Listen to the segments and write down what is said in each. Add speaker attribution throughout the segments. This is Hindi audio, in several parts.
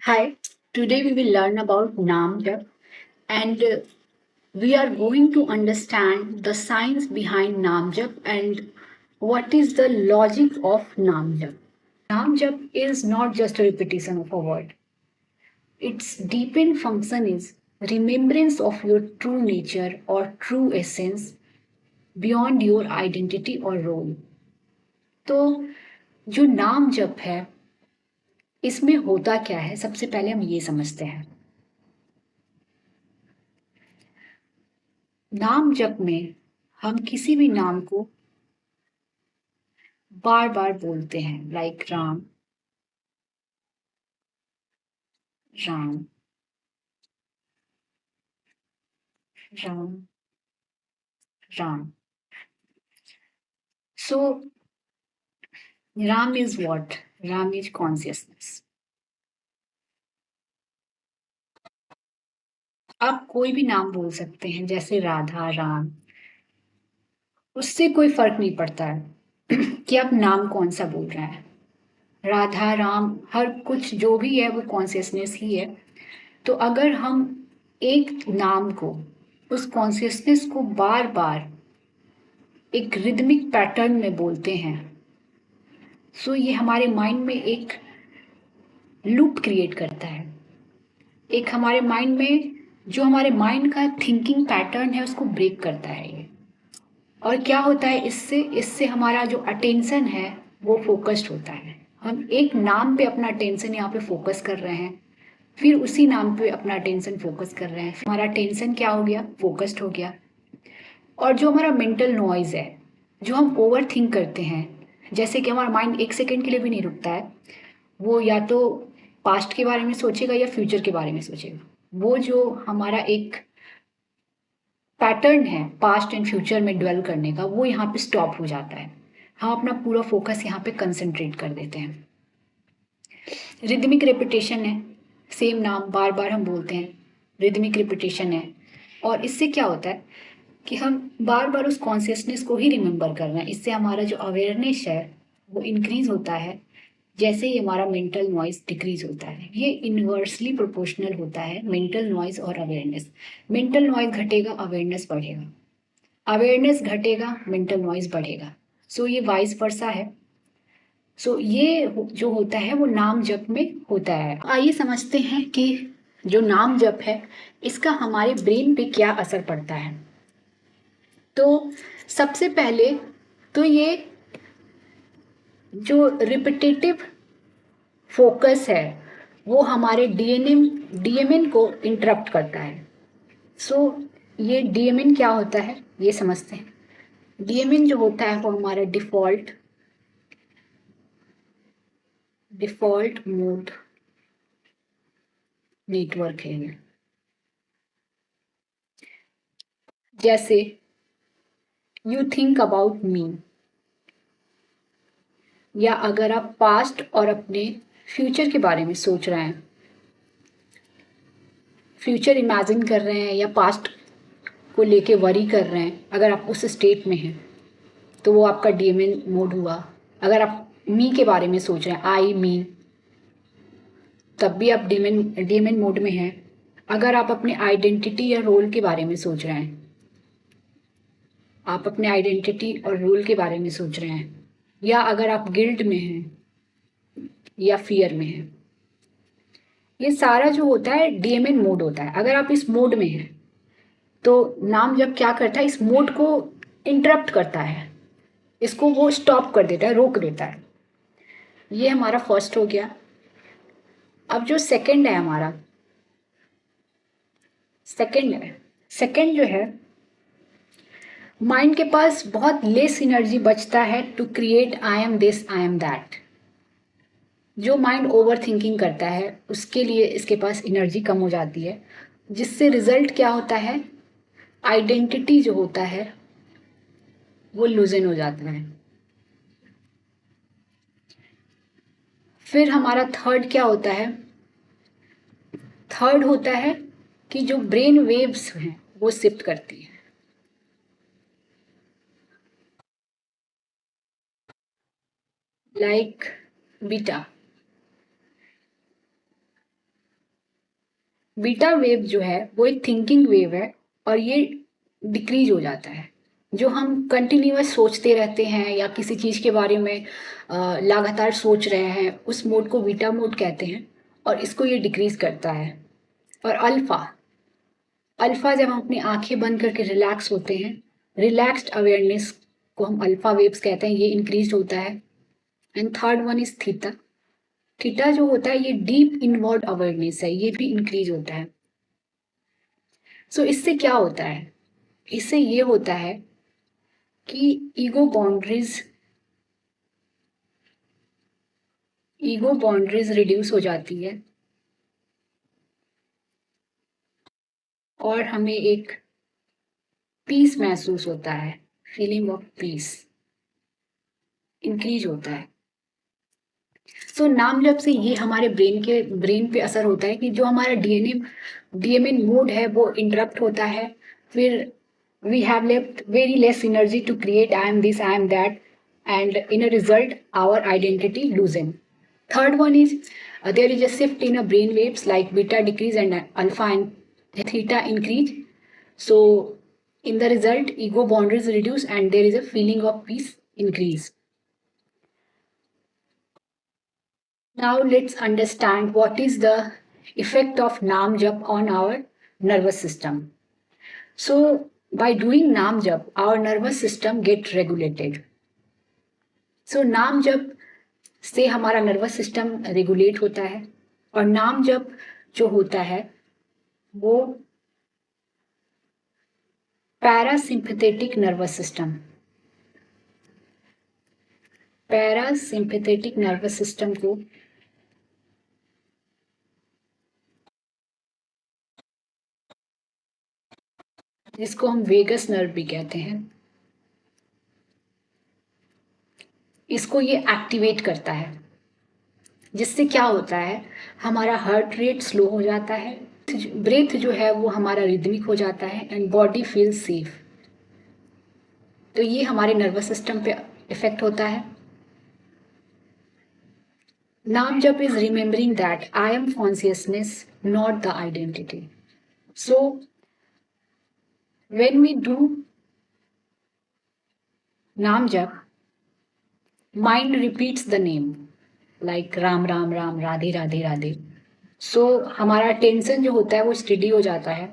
Speaker 1: Hi, today we will learn about Naam Jap and we are going to understand the science behind Naam Jap and what is the logic of Naam Jap. Naam Jap is not just a repetition of a word. Its deepened function is remembrance of your true nature or true essence beyond your identity or role. तो जो नाम जप है इसमें होता क्या है सबसे पहले हम ये समझते हैं। नाम जप में हम किसी भी नाम को बार बार बोलते हैं like Ram Ram Ram Ram. So Ram is what? Ram is consciousness. आप कोई भी नाम बोल सकते हैं जैसे राधा राम, उससे कोई फर्क नहीं पड़ता है कि आप नाम कौन सा बोल रहे हैं। राधा राम हर कुछ जो भी है वो कॉन्शियसनेस ही है। तो अगर हम एक नाम को, उस कॉन्शियसनेस को बार बार एक रिदमिक पैटर्न में बोलते हैं, सो ये हमारे माइंड में एक लूप क्रिएट करता है। एक हमारे माइंड में जो हमारे माइंड का थिंकिंग पैटर्न है उसको ब्रेक करता है ये। और क्या होता है इससे इससे हमारा जो अटेंशन है वो फोकस्ड होता है। हम एक नाम पे अपना अटेंशन यहाँ पे फोकस कर रहे हैं, फिर उसी नाम पे अपना अटेंशन फोकस कर रहे हैं, हमारा अटेंशन क्या हो गया? फोकस्ड हो गया। और जो हमारा मेंटल नॉइज है, जो हम ओवर थिंक करते हैं, जैसे कि हमारा माइंड एक सेकेंड के लिए भी नहीं रुकता है, वो या तो पास्ट के बारे में सोचेगा या फ्यूचर के बारे में सोचेगा। वो जो हमारा एक पैटर्न है पास्ट एंड फ्यूचर में ड्वेल करने का, वो यहाँ पे स्टॉप हो जाता है। हम अपना पूरा फोकस यहाँ पे कंसंट्रेट कर देते हैं। रिदमिक रेपिटेशन है, सेम नाम बार बार हम बोलते हैं, रिदमिक रेपिटेशन है। और इससे क्या होता है कि हम बार बार उस कॉन्शियसनेस को ही रिमेंबर कर रहे हैं। इससे हमारा जो अवेयरनेस है वो इंक्रीज होता है, जैसे ही हमारा मेंटल नॉइज डिक्रीज होता है। ये इनवर्सली प्रोपोर्शनल होता है, मेंटल नॉइज और अवेयरनेस। मेंटल नॉइज घटेगा, अवेयरनेस बढ़ेगा, अवेयरनेस घटेगा, मेंटल नॉइज बढ़ेगा। सो ये वाइस वर्सा है। सो ये जो होता है वो नाम जप में होता है। आइए समझते हैं कि जो नाम जप है इसका हमारे ब्रेन पे क्या असर पड़ता है। तो सबसे पहले तो ये जो रिपिटेटिव फोकस है वो हमारे डीएमएन को इंटरप्ट करता है। सो ये डीएमएन क्या होता है ये समझते हैं। डीएमएन जो होता है वो हमारा डिफॉल्ट मोड नेटवर्क है ये। जैसे यू थिंक अबाउट मी, या अगर आप पास्ट और अपने फ्यूचर के बारे में सोच रहे हैं, फ्यूचर इमेजिन कर रहे हैं या पास्ट को लेके वरी कर रहे हैं, अगर आप उस स्टेट में हैं तो वो आपका डीएमएन मोड हुआ। अगर आप मी के बारे में सोच रहे हैं, आई मी, तब भी आप डीएमएन मोड में हैं। अगर आप अपने आइडेंटिटी या रोल के बारे में सोच रहे हैं, आप अपने आइडेंटिटी और रोल के बारे में सोच रहे हैं, या अगर आप गिल्ट में हैं या फियर में हैं, ये सारा जो होता है डीएमएन मोड होता है। अगर आप इस मोड में हैं तो नाम जब क्या करता है, इस मोड को इंटरप्ट करता है, इसको वो स्टॉप कर देता है, रोक देता है। ये हमारा फर्स्ट हो गया। अब जो सेकंड है हमारा, सेकंड जो है, माइंड के पास बहुत लेस एनर्जी बचता है to create I am this I am that. जो माइंड ओवर थिंकिंग करता है उसके लिए इसके पास एनर्जी कम हो जाती है, जिससे रिजल्ट क्या होता है, आइडेंटिटी जो होता है वो लूजन हो जाता है। फिर हमारा थर्ड क्या होता है? थर्ड होता है कि जो ब्रेन वेव्स हैं वो शिफ्ट करती है। लाइक बीटा, बीटा वेव जो है वो एक थिंकिंग वेव है और ये डिक्रीज हो जाता है। जो हम कंटिन्यूअस सोचते रहते हैं या किसी चीज़ के बारे में लगातार सोच रहे हैं, उस मोड को बीटा मोड कहते हैं और इसको ये डिक्रीज करता है। और अल्फा, अल्फा जब हम अपनी आंखें बंद करके रिलैक्स होते हैं, रिलैक्स्ड अवेयरनेस को हम अल्फा वेव्स कहते हैं, ये इंक्रीज होता है। And third one is theta. Theta जो होता है ये डीप इनवर्ड अवेयरनेस है, ये भी इंक्रीज होता है। सो इससे क्या होता है? इससे ये होता है कि ईगो बाउंड्रीज रिड्यूस हो जाती है और हमें एक पीस महसूस होता है, फीलिंग ऑफ पीस इंक्रीज होता है। सो नाम जब से ये हमारे ब्रेन पे असर होता है कि जो हमारा डीएमएन मोड है वो इंटरप्ट होता है। फिर we have left very less energy to create I am this I am that and in a result our identity loosen. Third one is there is a shift in a brain waves like beta decrease and alpha and theta increase. So in the result, ego boundaries reduce and there is a feeling of peace increase. Now let's understand what is the effect of Naam Jap on our nervous system. So by doing Naam Jap, our nervous system get regulated. So नाम जप से हमारा नर्वस सिस्टम रेगुलेट होता है और नाम जप जो होता है वो पैरासिम्पैथेटिक नर्वस सिस्टम को जिसको हम वेगस नर्व भी कहते हैं, इसको ये एक्टिवेट करता है। जिससे क्या होता है, हमारा हार्ट रेट स्लो हो जाता है, ब्रेथ जो है वो हमारा रिदमिक हो जाता है एंड बॉडी फील सेफ। तो ये हमारे नर्वस सिस्टम पे इफेक्ट होता है। नाम जप is remembering that I am consciousness not the identity. So when we do naam jap, mind repeats the name like Ram Ram Ram, Radhe Radhe Radhe. So हमारा टेंशन जो होता है वो स्टडी हो जाता है,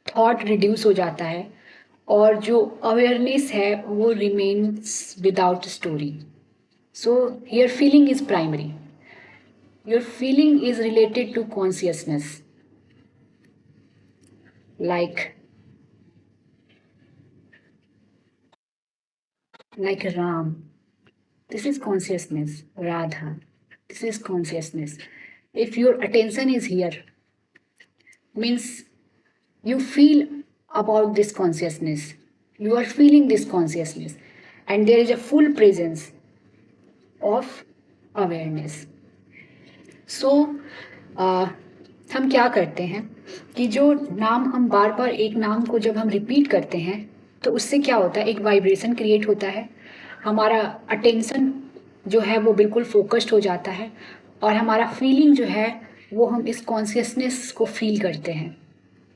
Speaker 1: थॉट रिड्यूस हो जाता है और जो अवेयरनेस है वो remains without story. So your feeling is primary, your feeling is related to consciousness like Ram, this is consciousness. Radha, this is consciousness. If your attention is here, means you feel about this consciousness, you are feeling this consciousness, and there is a full presence of awareness. So हम क्या करते हैं कि जो नाम हम बार बार एक नाम को जब हम रिपीट करते हैं तो उससे क्या होता है, एक वाइब्रेशन क्रिएट होता है, हमारा अटेंशन जो है वो बिल्कुल फोकस्ड हो जाता है और हमारा फीलिंग जो है वो हम इस कॉन्शियसनेस को फील करते हैं,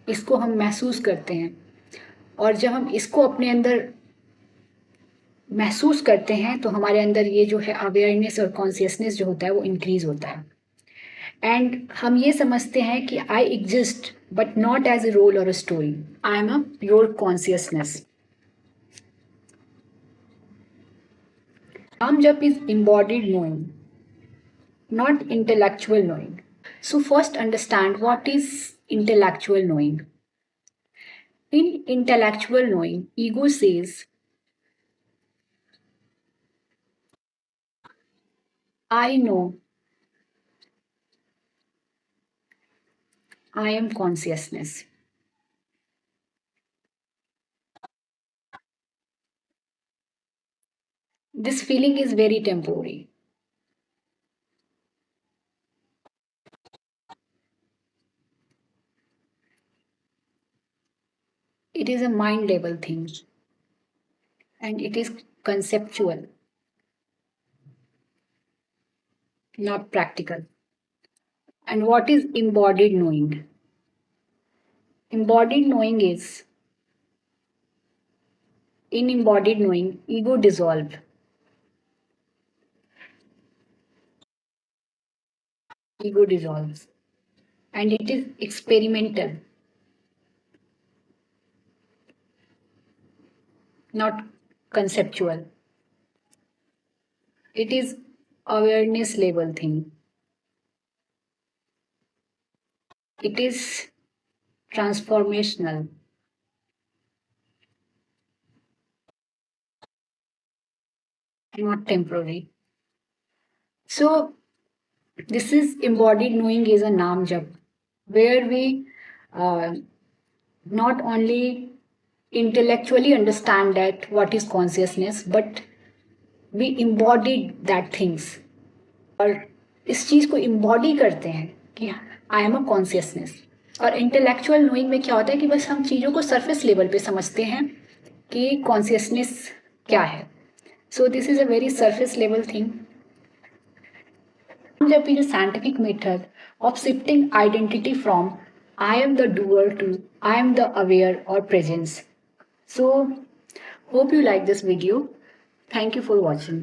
Speaker 1: इसको हम महसूस करते हैं। और जब हम इसको अपने अंदर महसूस करते हैं तो हमारे अंदर ये जो है अवेयरनेस और कॉन्शियसनेस जो होता है वो इंक्रीज होता है। एंड हम ये समझते हैं कि I exist but not as a role और a story, I am a pure consciousness. Naam jap is embodied knowing, not intellectual knowing. So first understand what is intellectual knowing. In intellectual knowing, ego says, I know, I am consciousness. This feeling is very temporary. It is a mind level thing and it is conceptual, not practical. And what is embodied knowing? Embodied knowing is, in embodied knowing, ego dissolve. Ego dissolves. And it is experimental, not conceptual. It is awareness level thing. It is transformational, not temporary. So this is embodied knowing is a naam jap, where we uh, not only intellectually understand that what is consciousness, but we embodied that things. और इस चीज को इम्बॉडी करते हैं कि आई एम अ कॉन्सियसनेस. और इंटेलेक्चुअल नोइंग में क्या होता है कि बस हम चीज़ों को सरफेस लेवल पे समझते हैं कि कॉन्सियसनेस क्या है. So this is a very surface level thing. जब is a scientific method of shifting identity from I am the doer to I am the aware or presence. So hope you like this video. Thank you for watching.